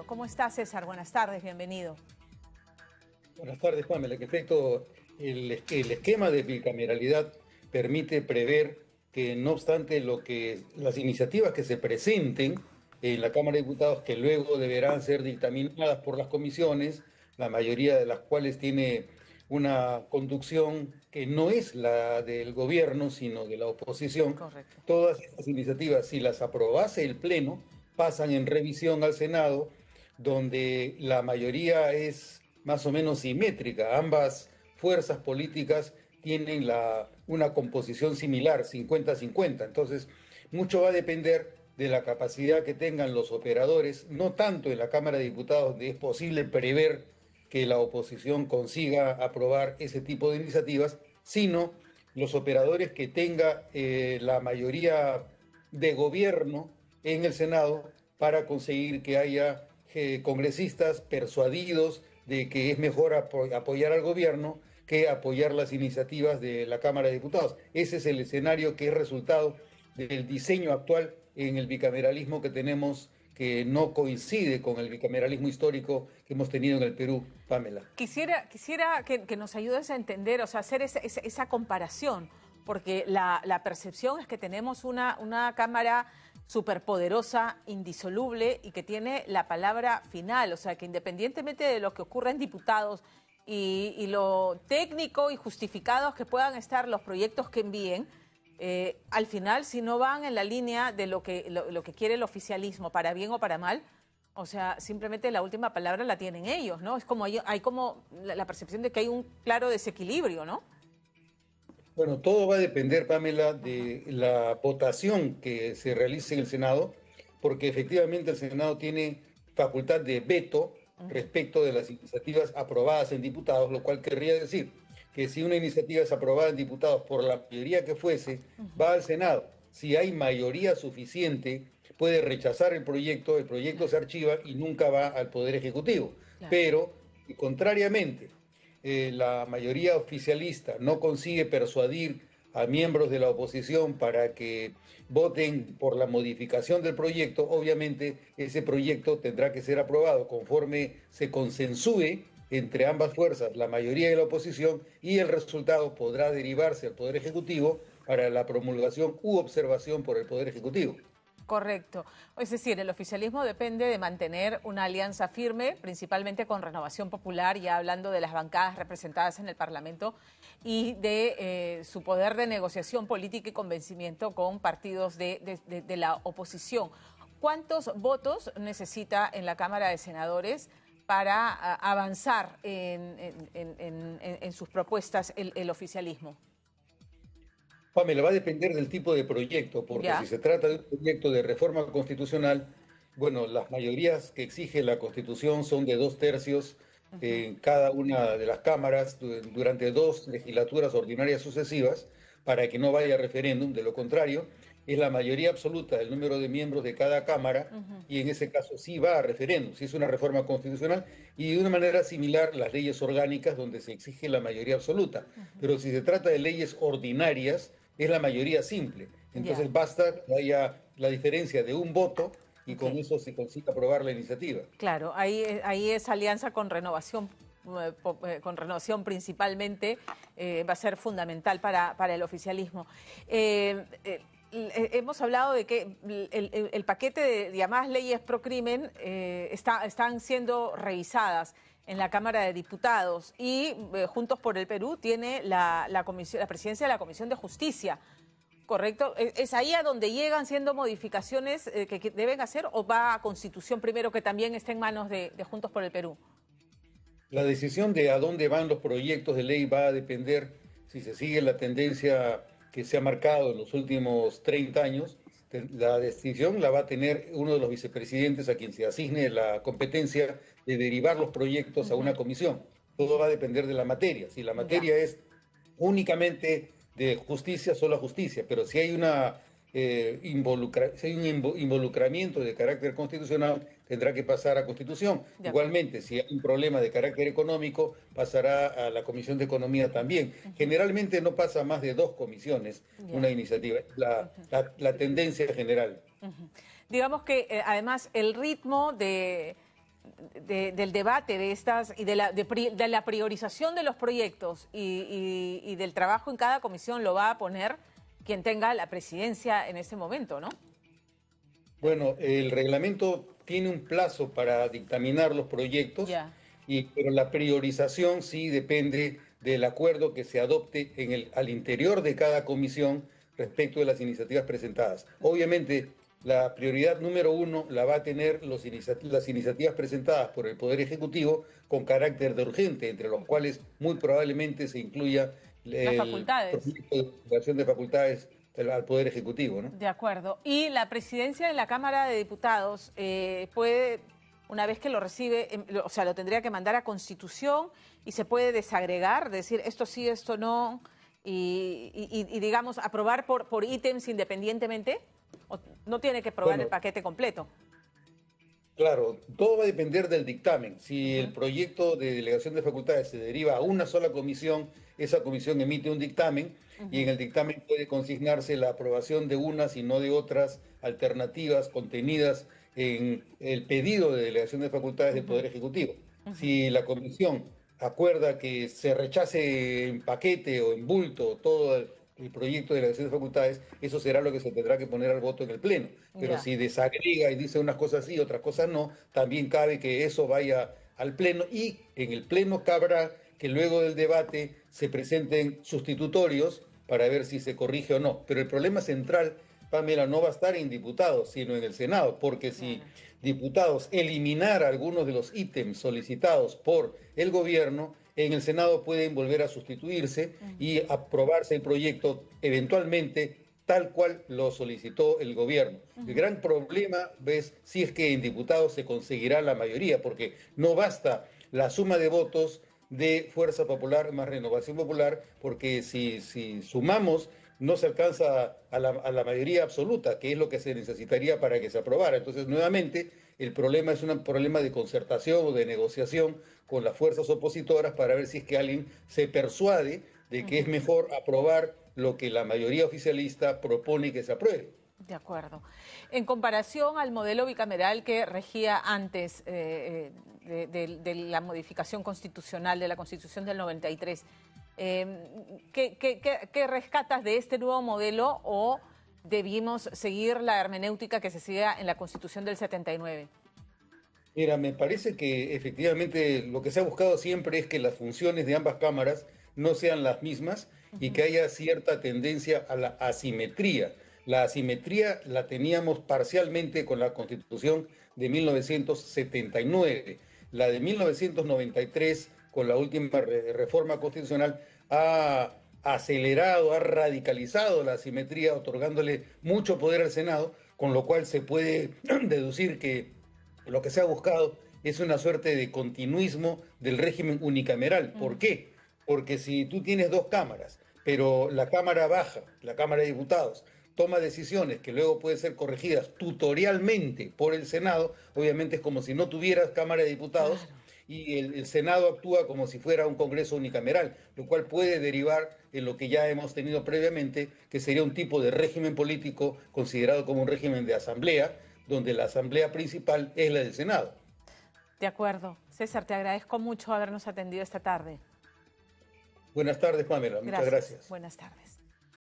¿Cómo está, César? Buenas tardes, bienvenido. Buenas tardes, Pamela. En efecto, el esquema de bicameralidad permite prever que, no obstante las iniciativas que se presenten en la Cámara de Diputados, que luego deberán ser dictaminadas por las comisiones, la mayoría de las cuales tiene una conducción que no es la del gobierno, sino de la oposición, Correcto. todas estas iniciativas, si las aprobase el Pleno, pasan en revisión al Senado, donde la mayoría es más o menos simétrica. Ambas fuerzas políticas tienen una composición similar, 50-50. Entonces, mucho va a depender de la capacidad que tengan los operadores, no tanto en la Cámara de Diputados, donde es posible prever que la oposición consiga aprobar ese tipo de iniciativas, sino los operadores que tenga la mayoría de gobierno en el Senado para conseguir que haya congresistas persuadidos de que es mejor apoyar al gobierno que apoyar las iniciativas de la Cámara de Diputados. Ese es el escenario que es resultado del diseño actual en el bicameralismo que tenemos, que no coincide con el bicameralismo histórico que hemos tenido en el Perú, Pamela. Quisiera que nos ayudes a entender, o sea, hacer esa comparación, porque la percepción es que tenemos una Cámara superpoderosa, indisoluble y que tiene la palabra final, o sea, que independientemente de lo que ocurra en diputados y lo técnico y justificados que puedan estar los proyectos que envíen, al final, si no van en la línea de lo que quiere el oficialismo, para bien o para mal, o sea, simplemente la última palabra la tienen ellos, ¿no? Es como hay como la percepción de que hay un claro desequilibrio, ¿no? Bueno, todo va a depender, Pamela, Ajá. de la votación que se realice en el Senado, porque efectivamente el Senado tiene facultad de veto Ujú. respecto de las iniciativas aprobadas en diputados, lo cual querría decir que si una iniciativa es aprobada en diputados por la mayoría que fuese, va al Senado. Si hay mayoría suficiente, puede rechazar el proyecto Claro, se archiva y nunca va al Poder Ejecutivo. claro. Pero, contrariamente, la mayoría oficialista no consigue persuadir a miembros de la oposición para que voten por la modificación del proyecto, obviamente ese proyecto tendrá que ser aprobado conforme se consensúe entre ambas fuerzas, la mayoría de la oposición, y el resultado podrá derivarse al Poder Ejecutivo para la promulgación u observación por el Poder Ejecutivo. Correcto. Es decir, el oficialismo depende de mantener una alianza firme, principalmente con Renovación Popular, ya hablando de las bancadas representadas en el Parlamento, y de su poder de negociación política y convencimiento con partidos de la oposición. ¿Cuántos votos necesita en la Cámara de Senadores para avanzar en sus propuestas el oficialismo? Pamela, va a depender del tipo de proyecto, porque si ¿Ya? se trata de un proyecto de reforma constitucional, bueno, las mayorías que exige la Constitución son de 2/3 Ujú. en cada una de las cámaras durante 2 legislaturas ordinarias sucesivas para que no vaya a referéndum. De lo contrario, es la mayoría absoluta del número de miembros de cada cámara Ujú. y en ese caso sí va a referéndum, si es una reforma constitucional, y de una manera similar las leyes orgánicas donde se exige la mayoría absoluta. Ujú. Pero si se trata de leyes ordinarias, es la mayoría simple. Ya. Entonces basta que haya la diferencia de un voto y Ok. con eso se consigue aprobar la iniciativa. Claro, ahí esa alianza con Renovación, con Renovación principalmente, va a ser fundamental para el oficialismo. Hemos hablado de que el paquete de llamadas leyes pro crimen están siendo revisadas en la Cámara de Diputados y Juntos por el Perú tiene la presidencia de la Comisión de Justicia. Correcto. ¿Es ahí a donde llegan siendo modificaciones que deben hacer o va a Constitución primero, que también está en manos de Juntos por el Perú? La decisión de a dónde van los proyectos de ley va a depender si se sigue la tendencia que se ha marcado en los últimos 30 años. La decisión la va a tener uno de los vicepresidentes a quien se asigne la competencia de derivar los proyectos a una Ujú. comisión. Todo va a depender de la materia. Si la Ya. materia es únicamente de justicia, solo justicia, pero si hay si hay un involucramiento de carácter constitucional, tendrá que pasar a Constitución. De acuerdo. Igualmente, si hay un problema de carácter económico, pasará a la Comisión de Economía también. Ujú. Generalmente no pasa más de 2 comisiones una Ya. iniciativa, la, Ujú. la, la tendencia general. Ujú. Digamos que además el ritmo del debate de estas y de la priorización de los proyectos y del trabajo en cada comisión lo va a poner quien tenga la presidencia en ese momento, ¿no? Bueno, el reglamento tiene un plazo para dictaminar los proyectos, Ya. pero la priorización sí depende del acuerdo que se adopte al interior de cada comisión respecto de las iniciativas presentadas. Obviamente, la prioridad número uno la va a tener las iniciativas presentadas por el Poder Ejecutivo con carácter de urgente, entre los cuales muy probablemente se incluya Las el facultades. proyecto de creación de facultades al Poder Ejecutivo, ¿no? De acuerdo. Y la presidencia de la Cámara de Diputados puede, una vez que lo recibe, o sea, lo tendría que mandar a Constitución y se puede desagregar, decir esto sí, esto no, y digamos, aprobar por ítems independientemente, o no tiene que aprobar el Bueno, paquete completo. claro, todo va a depender del dictamen. Si el proyecto de delegación de facultades se deriva a una sola comisión, esa comisión emite un dictamen y en el dictamen puede consignarse la aprobación de unas y no de otras alternativas contenidas en el pedido de delegación de facultades del Poder Ejecutivo. Si la comisión acuerda que se rechace en paquete o en bulto todo el proyecto de delegación de facultades, eso será lo que se tendrá que poner al voto en el Pleno. Pero Ya. si desagrega y dice unas cosas sí, otras cosas no, también cabe que eso vaya al Pleno y en el Pleno cabrá que luego del debate se presenten sustitutorios para ver si se corrige o no. Pero el problema central, Pamela, no va a estar en diputados, sino en el Senado, porque si Claro. diputados eliminara algunos de los ítems solicitados por el gobierno, en el Senado pueden volver a sustituirse y aprobarse el proyecto eventualmente tal cual lo solicitó el gobierno. El gran problema, ves, si es que en diputados se conseguirá la mayoría, porque no basta la suma de votos de Fuerza Popular más Renovación Popular, porque si sumamos no se alcanza a la mayoría absoluta, que es lo que se necesitaría para que se aprobara. Entonces, nuevamente, el problema es un problema de concertación o de negociación con las fuerzas opositoras para ver si es que alguien se persuade de que es mejor aprobar lo que la mayoría oficialista propone que se apruebe. De acuerdo. En comparación al modelo bicameral que regía antes de la modificación constitucional de la Constitución del 93, ¿qué rescatas de este nuevo modelo o debimos seguir la hermenéutica que se sigue en la Constitución del 79? Mira, me parece que efectivamente lo que se ha buscado siempre es que las funciones de ambas cámaras no sean las mismas y que haya cierta tendencia a la asimetría. La asimetría la teníamos parcialmente con la Constitución de 1979. La de 1993, con la última reforma constitucional, ha acelerado, ha radicalizado la asimetría, otorgándole mucho poder al Senado, con lo cual se puede deducir que lo que se ha buscado es una suerte de continuismo del régimen unicameral. ¿Por qué? Porque si tú tienes dos cámaras, pero la Cámara Baja, la Cámara de Diputados, toma decisiones que luego pueden ser corregidas tutorialmente por el Senado, obviamente es como si no tuvieras Cámara de Diputados Claro. y el Senado actúa como si fuera un Congreso unicameral, lo cual puede derivar en lo que ya hemos tenido previamente, que sería un tipo de régimen político considerado como un régimen de asamblea, donde la asamblea principal es la del Senado. De acuerdo. César, te agradezco mucho habernos atendido esta tarde. Buenas tardes, Pamela. Muchas Gracias. gracias. Buenas tardes.